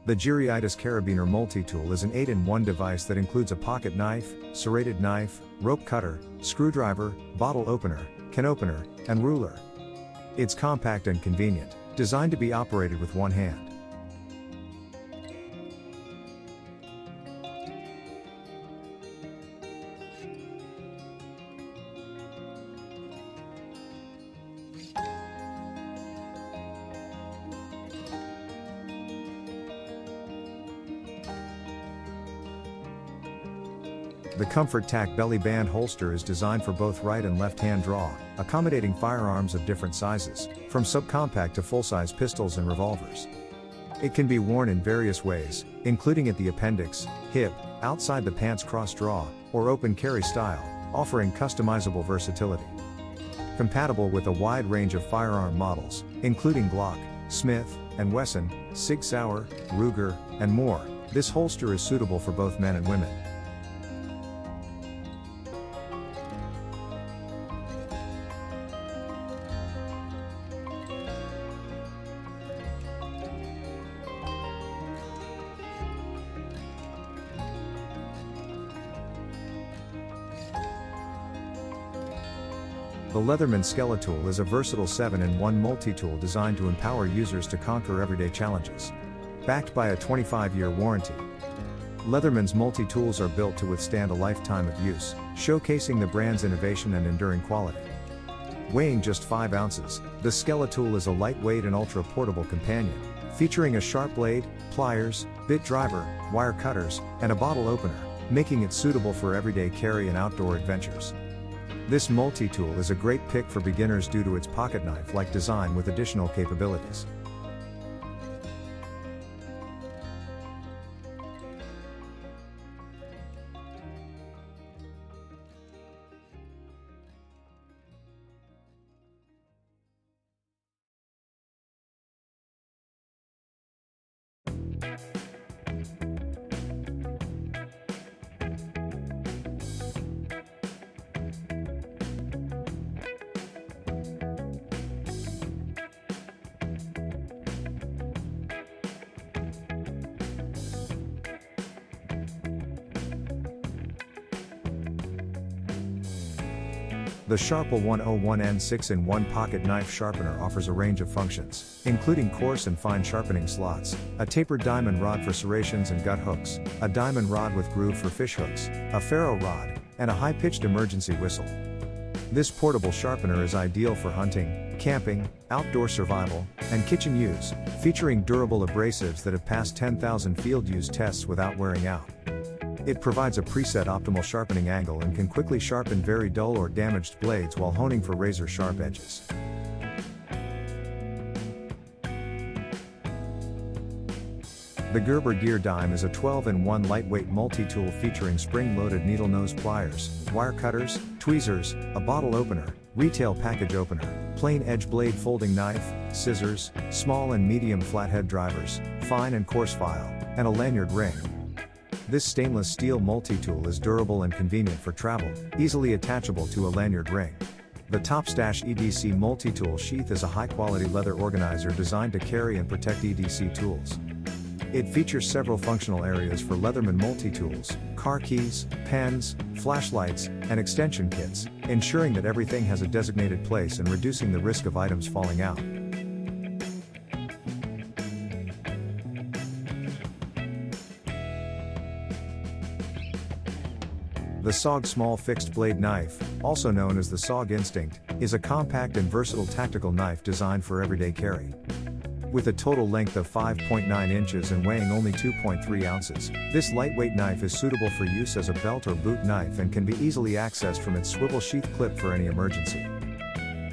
The Geriitis Carabiner Multitool is an 8-in-1 device that includes a pocket knife, serrated knife, rope cutter, screwdriver, bottle opener, can opener, and ruler. It's compact and convenient, designed to be operated with one hand. The Comfort Tack belly band holster is designed for both right and left-hand draw, accommodating firearms of different sizes, from subcompact to full-size pistols and revolvers. It can be worn in various ways, including at the appendix, hip, outside the pants cross-draw, or open carry style, offering customizable versatility. Compatible with a wide range of firearm models, including Glock, Smith & Wesson, Sig Sauer, Ruger, and more, this holster is suitable for both men and women. The LEATHERMAN Skeletool is a versatile 7-in-1 multi-tool designed to empower users to conquer everyday challenges. Backed by a 25-year warranty, LEATHERMAN's multi-tools are built to withstand a lifetime of use, showcasing the brand's innovation and enduring quality. Weighing just 5 ounces, the Skeletool is a lightweight and ultra-portable companion, featuring a sharp blade, pliers, bit driver, wire cutters, and a bottle opener, making it suitable for everyday carry and outdoor adventures. This multi-tool is a great pick for beginners due to its pocket knife-like design with additional capabilities. The Sharpel 101N 6-in-1 Pocket Knife Sharpener offers a range of functions, including coarse and fine sharpening slots, a tapered diamond rod for serrations and gut hooks, a diamond rod with groove for fish hooks, a ferro rod, and a high-pitched emergency whistle. This portable sharpener is ideal for hunting, camping, outdoor survival, and kitchen use, featuring durable abrasives that have passed 10,000 field-use tests without wearing out. It provides a preset optimal sharpening angle and can quickly sharpen very dull or damaged blades while honing for razor-sharp edges. The Gerber Gear Dime is a 12-in-1 lightweight multi-tool featuring spring-loaded needle nose pliers, wire cutters, tweezers, a bottle opener, retail package opener, plain edge blade folding knife, scissors, small and medium flathead drivers, fine and coarse file, and a lanyard ring. This stainless steel multi-tool is durable and convenient for travel, easily attachable to a lanyard ring. The Top Stash EDC multi-tool sheath is a high-quality leather organizer designed to carry and protect EDC tools. It features several functional areas for LEATHERMAN multi-tools, car keys, pens, flashlights, and extension kits, ensuring that everything has a designated place and reducing the risk of items falling out. The SOG Small Fixed Blade Knife, also known as the SOG Instinct, is a compact and versatile tactical knife designed for everyday carry. With a total length of 5.9 inches and weighing only 2.3 ounces, this lightweight knife is suitable for use as a belt or boot knife and can be easily accessed from its swivel sheath clip for any emergency.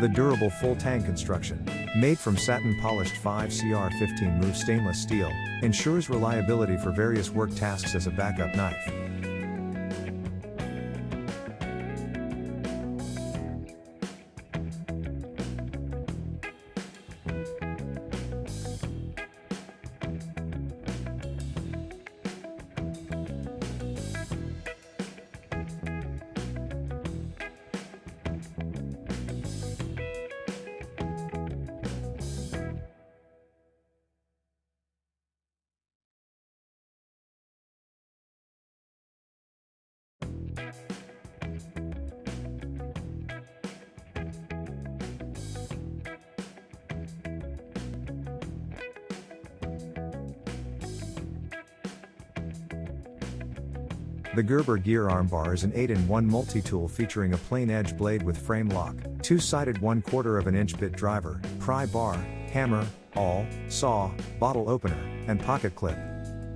The durable full-tang construction, made from satin-polished 5CR15 move stainless steel, ensures reliability for various work tasks as a backup knife. The Gerber Gear Armbar is an 8-in-1 multi-tool featuring a plain edge blade with frame lock, two-sided 1/4 inch bit driver, pry bar, hammer, awl, saw, bottle opener, and pocket clip.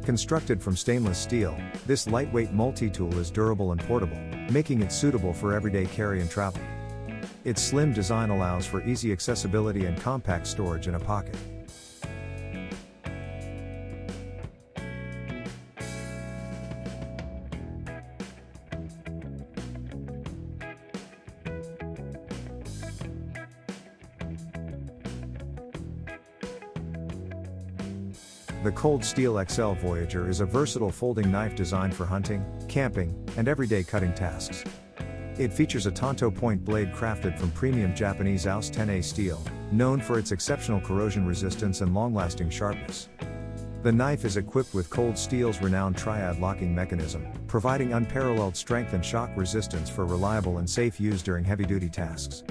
Constructed from stainless steel, this lightweight multi-tool is durable and portable, making it suitable for everyday carry and travel. Its slim design allows for easy accessibility and compact storage in a pocket. The Cold Steel XL Voyager is a versatile folding knife designed for hunting, camping, and everyday cutting tasks. It features a Tonto point blade crafted from premium Japanese AUS10A steel, known for its exceptional corrosion resistance and long-lasting sharpness. The knife is equipped with Cold Steel's renowned triad locking mechanism, providing unparalleled strength and shock resistance for reliable and safe use during heavy-duty tasks.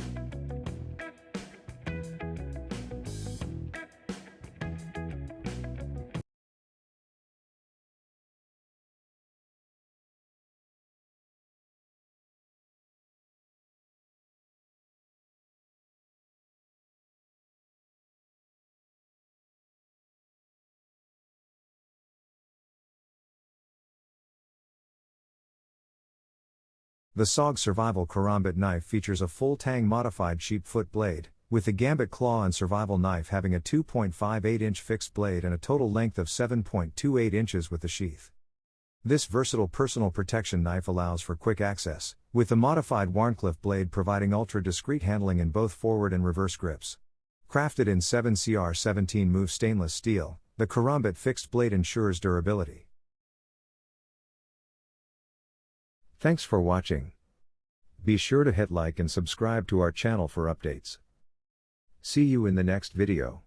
The SOG Survival Karambit Knife features a full tang modified sheepfoot blade, with the Gambit claw and survival knife having a 2.58-inch fixed blade and a total length of 7.28 inches with the sheath. This versatile personal protection knife allows for quick access, with the modified Wharncliffe blade providing ultra-discreet handling in both forward and reverse grips. Crafted in 7cr17 move stainless steel, the Karambit fixed blade ensures durability. Thanks for watching. Be sure to hit like and subscribe to our channel for updates. See you in the next video.